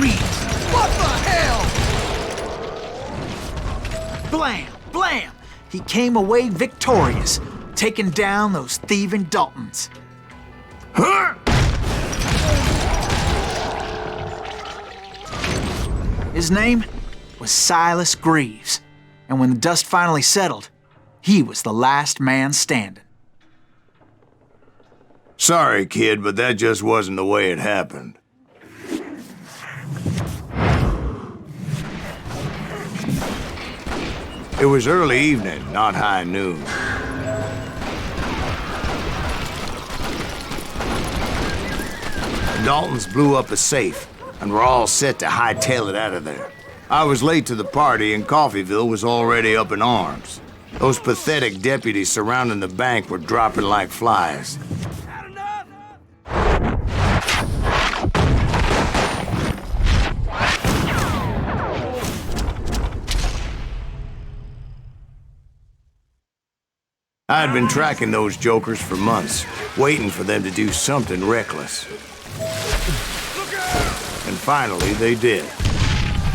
Reeves! What the hell? Blam! Blam! He came away victorious, taking down those thieving Daltons. Huh? His name was Silas Greaves, and when the dust finally settled, he was the last man standing. Sorry, kid, but that just wasn't the way it happened. It was early evening, not high noon. The Daltons blew up a safe, and were all set to hightail it out of there. I was late to the party, and Coffeyville was already up in arms. Those pathetic deputies surrounding the bank were dropping like flies. I had been tracking those jokers for months, waiting for them to do something reckless. And finally, they did.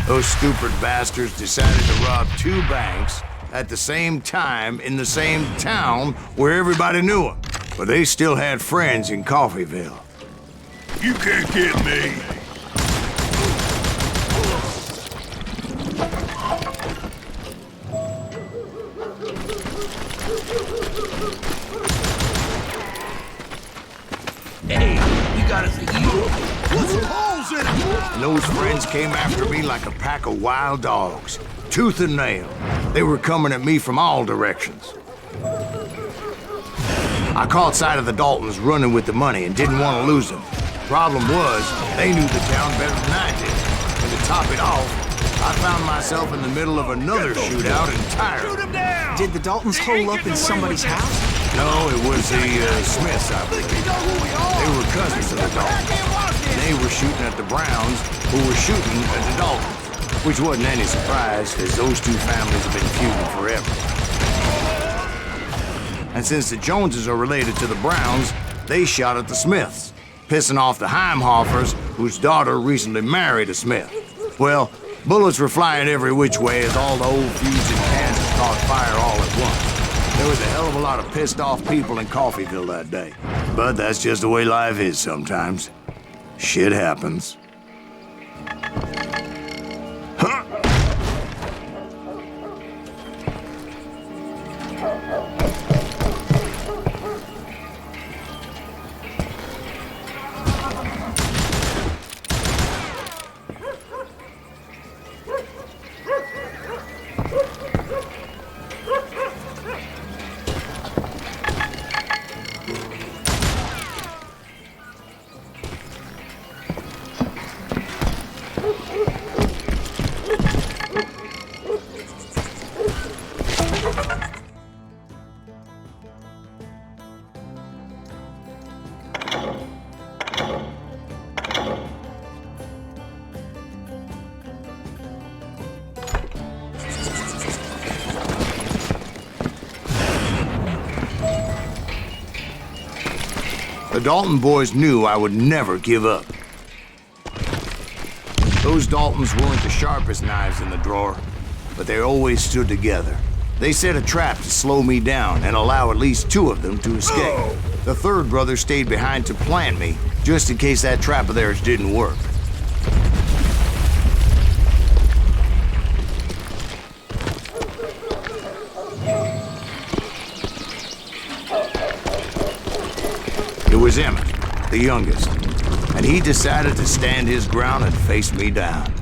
Those stupid bastards decided to rob 2 banks at the same time in the same town where everybody knew them. But they still had friends in Coffeyville. You can't get me. Hey, you got us a hero. Put some holes in it. And those friends came after me like a pack of wild dogs, tooth and nail. They were coming at me from all directions. I caught sight of the Daltons running with the money and didn't want to lose them. Problem was, they knew the town better than I did. And to top it off, I found myself in the middle of another shootout entirely. Shoot him down. Did the Daltons hole up in somebody's house? No, it was the Smiths, I believe. They were cousins of the Daltons. And they were shooting at the Browns, who were shooting at the Daltons. Which wasn't any surprise, because those 2 families have been feuding forever. And since the Joneses are related to the Browns, they shot at the Smiths, pissing off the Heimhoffers, whose daughter recently married a Smith. Well, bullets were flying every which way as all the old feuds in Kansas caught fire all at once. There was a hell of a lot of pissed off people in Coffeyville that day. But that's just the way life is sometimes. Shit happens. Huh? The Dalton boys knew I would never give up. Those Daltons weren't the sharpest knives in the drawer, but they always stood together. They set a trap to slow me down and allow at least 2 of them to escape. The 3rd brother stayed behind to plant me, just in case that trap of theirs didn't work. It was Emmett, the youngest, and he decided to stand his ground and face me down.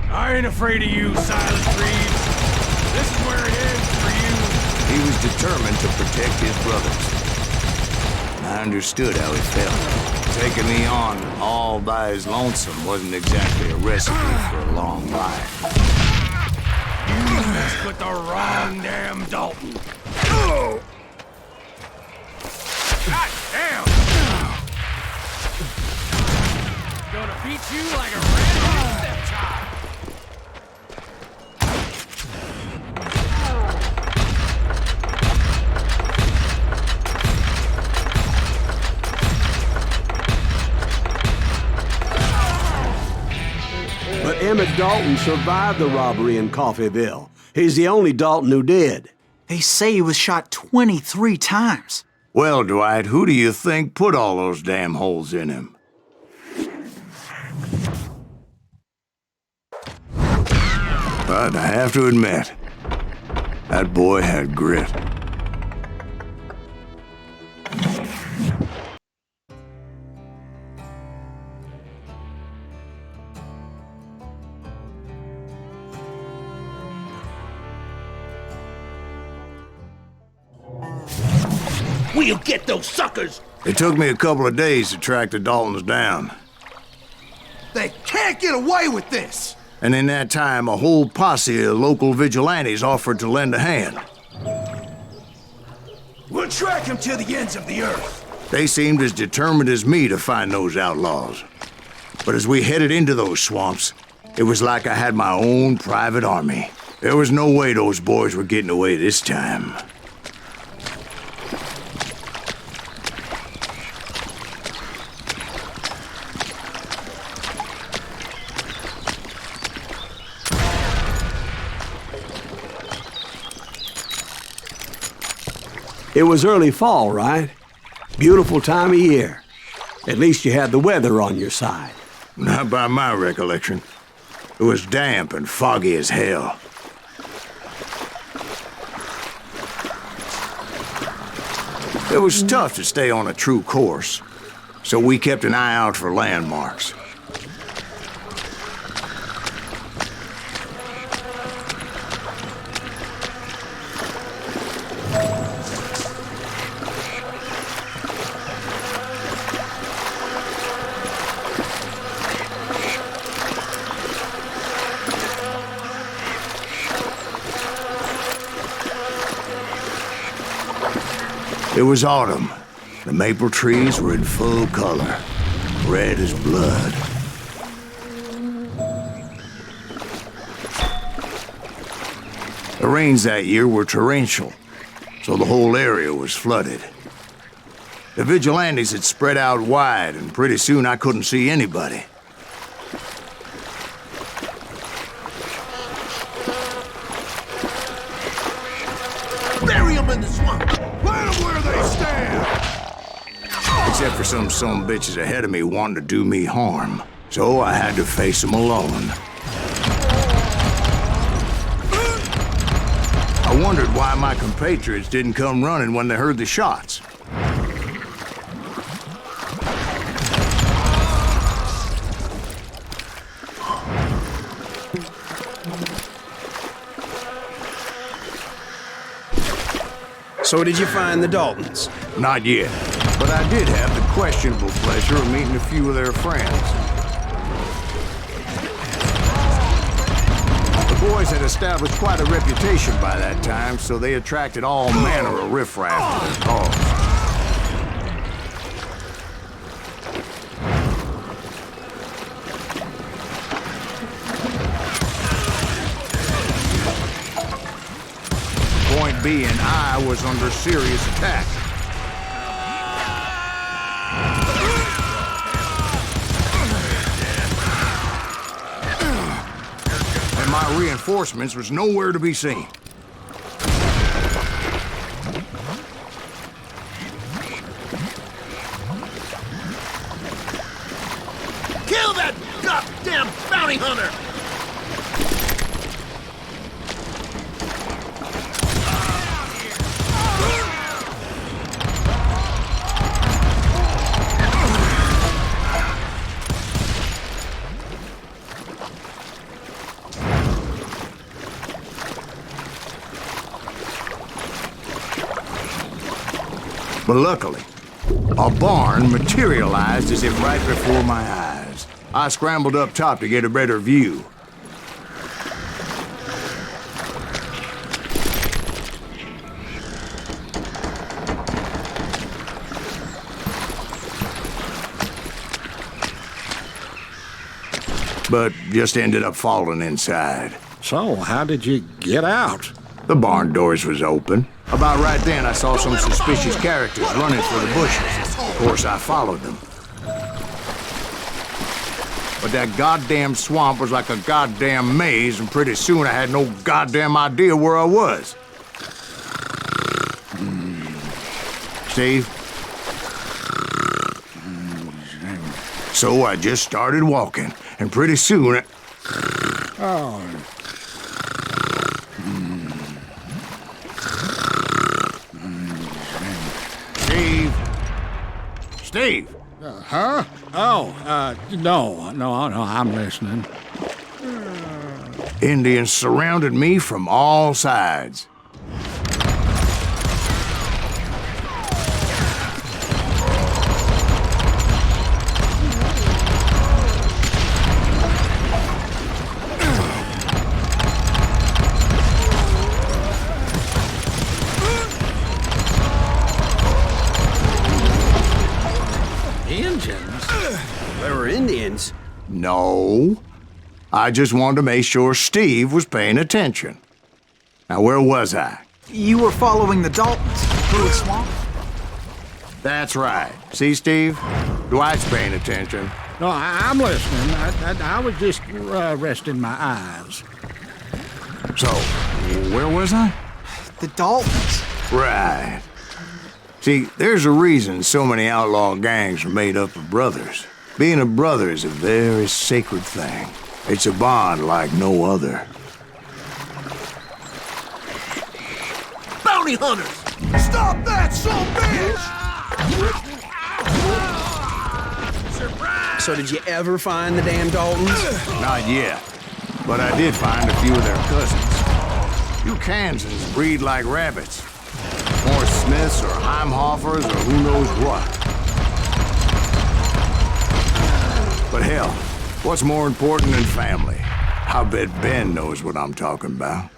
I ain't afraid of you, Silas Reeves. This is where it ends for you. He was determined to protect his brothers. I understood how he felt. Taking me on all by his lonesome wasn't exactly a recipe for a long life. You messed with the wrong damn Dalton. God damn! Gonna beat you like a red-hot stepchild. But Emmett Dalton survived the robbery in Coffeyville. He's the only Dalton who did. They say he was shot 23 times. Well, Dwight, who do you think put all those damn holes in him? But I have to admit, that boy had grit. We'll get those suckers! It took me a couple of days to track the Daltons down. They can't get away with this! And in that time, a whole posse of local vigilantes offered to lend a hand. We'll track them to the ends of the earth. They seemed as determined as me to find those outlaws. But as we headed into those swamps, it was like I had my own private army. There was no way those boys were getting away this time. It was early fall, right? Beautiful time of year. At least you had the weather on your side. Not by my recollection. It was damp and foggy as hell. It was tough to stay on a true course, so we kept an eye out for landmarks. It was autumn. The maple trees were in full color, red as blood. The rains that year were torrential, so the whole area was flooded. The vigilantes had spread out wide, and pretty soon I couldn't see anybody. Bury them in the swamp! Plant them where they stand! Except for some sumbitches ahead of me wanting to do me harm. So I had to face them alone. I wondered why my compatriots didn't come running when they heard the shots. So did you find the Daltons? Not yet, but I did have the questionable pleasure of meeting a few of their friends. The boys had established quite a reputation by that time, so they attracted all manner of riffraff to their cause. Point being, I was under serious attack. And my reinforcements was nowhere to be seen. Kill that goddamn bounty hunter! But luckily, a barn materialized as if right before my eyes. I scrambled up top to get a better view. But just ended up falling inside. So, how did you get out? The barn doors was open. About right then, I saw some suspicious characters running for the bushes. Of course, I followed them. but that goddamn swamp was like a goddamn maze, and pretty soon I had no goddamn idea where I was. Steve? So I just started walking, and pretty soon... Steve? Steve? Huh? Oh, no, I'm listening. Indians surrounded me from all sides. There were Indians. No. I just wanted to make sure Steve was paying attention. Now, where was I? You were following the Daltons through the swamp? That's right. See, Steve? Dwight's paying attention. No, I'm listening. I was just resting my eyes. So, where was I? The Daltons. Right. See, there's a reason so many outlaw gangs are made up of brothers. Being a brother is a very sacred thing. It's a bond like no other. Bounty hunters! Stop that, son bitch! So did you ever find the damn Daltons? Not yet. But I did find a few of their cousins. You Kansans breed like rabbits. More Smiths or Heimhoffers or who knows what. But hell, what's more important than family? I bet Ben knows what I'm talking about.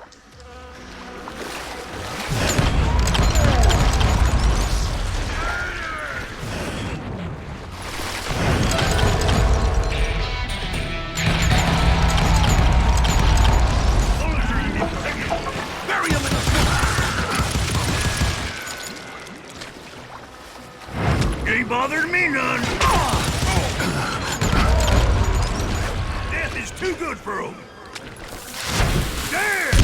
Bury him in the... Ain't bothered me none. Death is too good for him. Damn!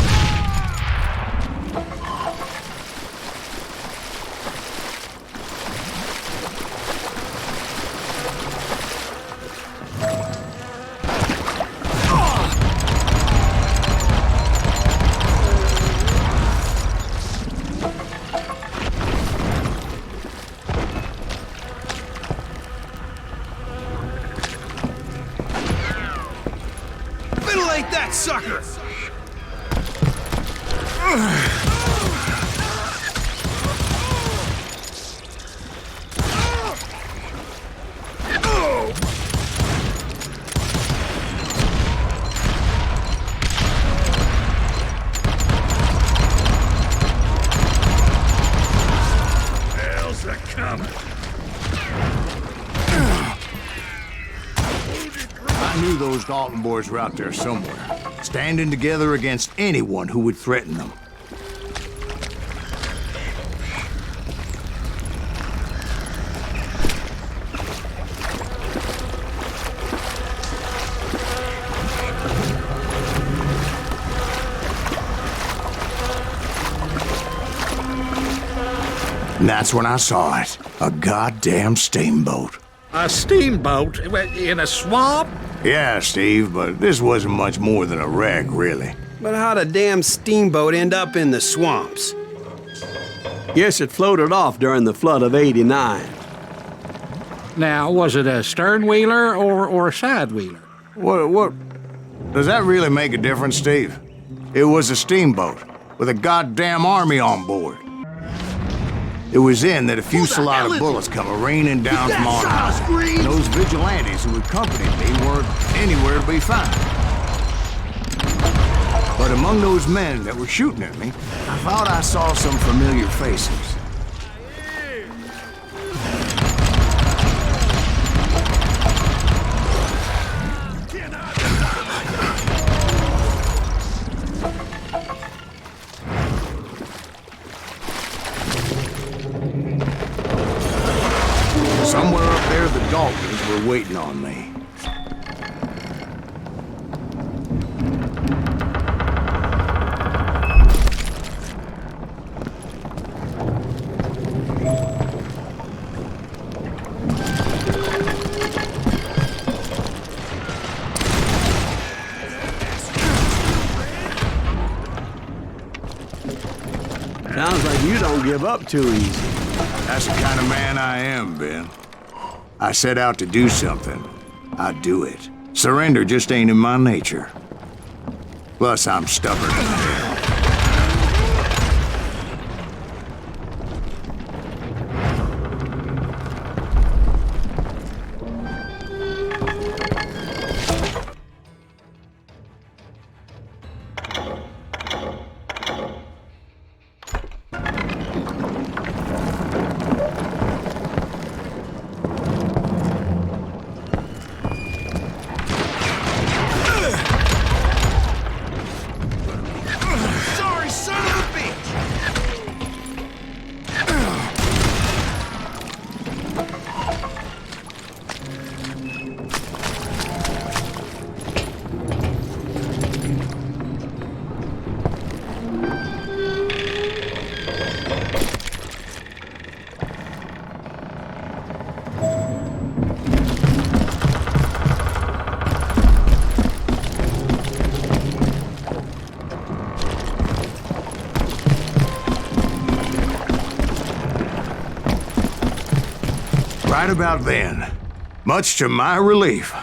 Ventilate that sucker! Hell's a coming. I knew those Dalton boys were out there somewhere, standing together against anyone who would threaten them. And that's when I saw it. A goddamn steamboat. A steamboat in a swamp? Yeah, Steve, but this wasn't much more than a wreck, really. But how'd a damn steamboat end up in the swamps? Yes, it floated off during the flood of '89. Now, was it a stern-wheeler or a side-wheeler? What? Does that really make a difference, Steve? It was a steamboat with a goddamn army on board. It was then that a fusillade of bullets come raining down from on high. And those vigilantes who accompanied me weren't anywhere to be found. But among those men that were shooting at me, I thought I saw some familiar faces. Somewhere up there, the Daltons were waiting on me. Sounds like you don't give up too easy. That's the kind of man I am, Ben. I set out to do something. I do it. Surrender just ain't in my nature. Plus, I'm stubborn as hell. Sorry, son of a bitch! Right about then, much to my relief,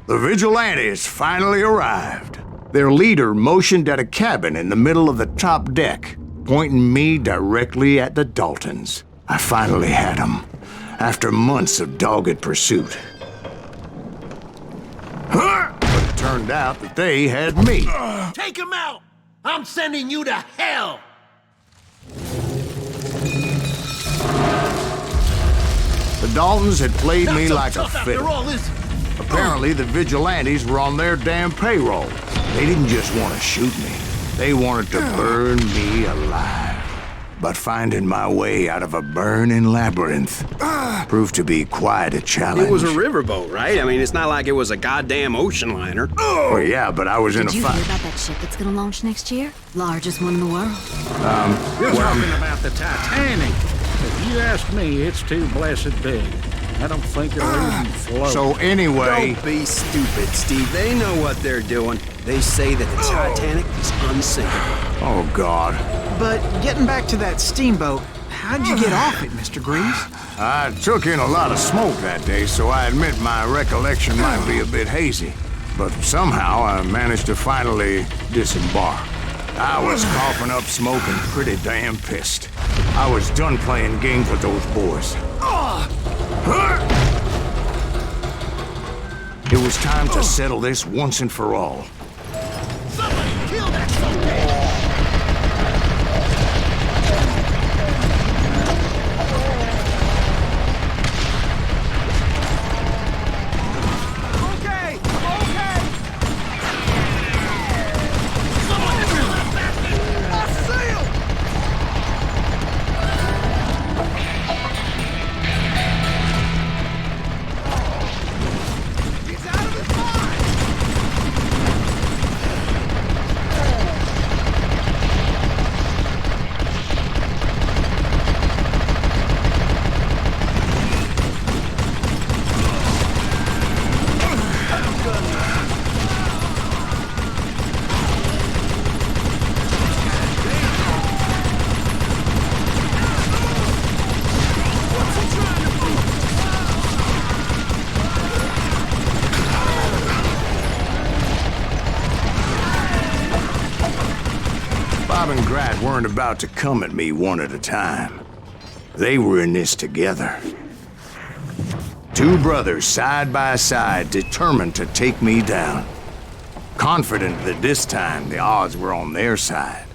the vigilantes finally arrived. Their leader motioned at a cabin in the middle of the top deck, pointing me directly at the Daltons. I finally had them, after months of dogged pursuit. But it turned out that they had me. Take him out! I'm sending you to hell! The Daltons had played Not me so like a tough after fiddle. all, is it? Apparently, the vigilantes were on their damn payroll. They didn't just want to shoot me. They wanted to burn me alive. But finding my way out of a burning labyrinth proved to be quite a challenge. It was a riverboat, right? I mean, it's not like it was a goddamn ocean liner. Well, yeah, but I was in a Did you hear fight. about that ship that's gonna launch next year? Largest one in the world. You're talking about the Titanic. If you ask me, it's too blessed big. I don't think it'll even float. So anyway, Don't be stupid, Steve. They know what they're doing. They say that the Titanic is unsinkable. oh God. But getting back to that steamboat, how'd you get off it, Mr. Greaves? I took in a lot of smoke that day, so I admit my recollection might be a bit hazy. But somehow I managed to finally disembark. I was coughing up smoke and pretty damn pissed. I was done playing games with those boys. It was time to settle this once and for all. Somebody kill that son of a bitch! Bob and Grat weren't about to come at me one at a time. They were in this together. Two brothers side by side, determined to take me down. Confident that this time the odds were on their side.